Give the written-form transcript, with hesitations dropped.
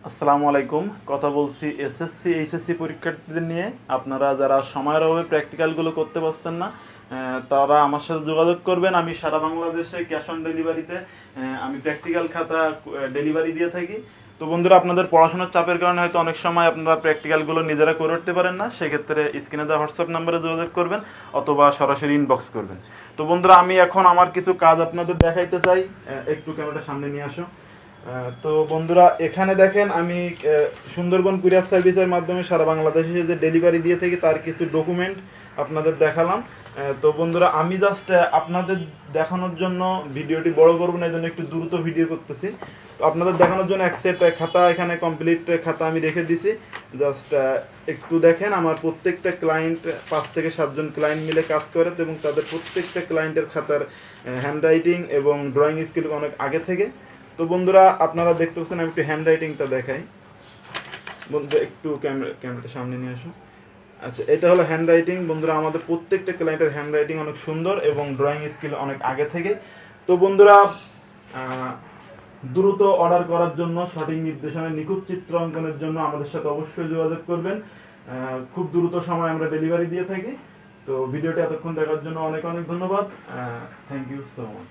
আসসালামু আলাইকুম। কথা বলছি এসএসসি এইচএসসি পরীক্ষার্থীদের নিয়ে। আপনারা যারা সময়ের অভাবে প্র্যাকটিক্যালগুলো করতে পারছেন না, তারা আমার সাথে যোগাযোগ করবেন। আমি সারা বাংলাদেশে ক্যাশ অন ডেলিভারিতে আমি প্র্যাকটিক্যাল খাতা ডেলিভারি দিয়ে থাকি। তো বন্ধুরা, আপনাদের পড়াশোনার চাপের কারণে হয়তো অনেক সময় আপনারা প্র্যাকটিক্যালগুলো নিজেরা করে উঠতে পারেন না, সেক্ষেত্রে স্ক্রিনে দেওয়া হোয়াটসঅ্যাপ নাম্বারে যোগাযোগ করবেন অথবা সরাসরি ইনবক্স করবেন। তো বন্ধুরা, আমি এখন আমার কিছু কাজ আপনাদের দেখাইতে চাই। একটু ক্যামেরাটা সামনে নিয়ে আসো। তো বন্ধুরা, এখানে দেখেন আমি সুন্দরবন কুরিয়ার সার্ভিসের মাধ্যমে সারা বাংলাদেশে যে ডেলিভারি দিয়ে থাকি তার কিছু ডকুমেন্ট আপনাদের দেখালাম। তো বন্ধুরা, আমি জাস্ট আপনাদের দেখানোর জন্য ভিডিওটি বড় করবো না, এই জন্য একটু দ্রুত ভিডিও করতেছি। তো আপনাদের দেখানোর জন্য এক সেট খাতা, এখানে কমপ্লিট খাতা আমি রেখে দিছি। জাস্ট একটু দেখেন, আমার প্রত্যেকটা ক্লায়েন্ট 5 থেকে 7 জন ক্লায়েন্ট মিলে কাজ করে এবং তাদের প্রত্যেকটা ক্লায়েন্টের খাতার হ্যান্ডরাইটিং এবং ড্রয়িং স্কিল অনেক আগে থেকে। তো বন্ধুরা, আপনারা দেখতে পাচ্ছেন, আমি একটু হ্যান্ড রাইটিংটা দেখাই। বন্ধুরা, একটু ক্যামেরাটা সামনে নিয়ে আসো। আচ্ছা, এটা হলো হ্যান্ড রাইটিং। বন্ধুরা, আমাদের প্রত্যেকটা ক্লায়েন্টের হ্যান্ড রাইটিং অনেক সুন্দর এবং ড্রয়িং স্কিল অনেক আগে থেকে। তো বন্ধুরা, দ্রুত অর্ডার করার জন্য, সঠিক নির্দেশনা, নিখুঁত চিত্র অঙ্কনের জন্য আমাদের সাথে অবশ্যই যোগাযোগ করবেন। খুব দ্রুত সময় আমরা ডেলিভারি দিয়ে থাকি। তো ভিডিওটি এতক্ষণ দেখার জন্য অনেক অনেক ধন্যবাদ। Thank you so much.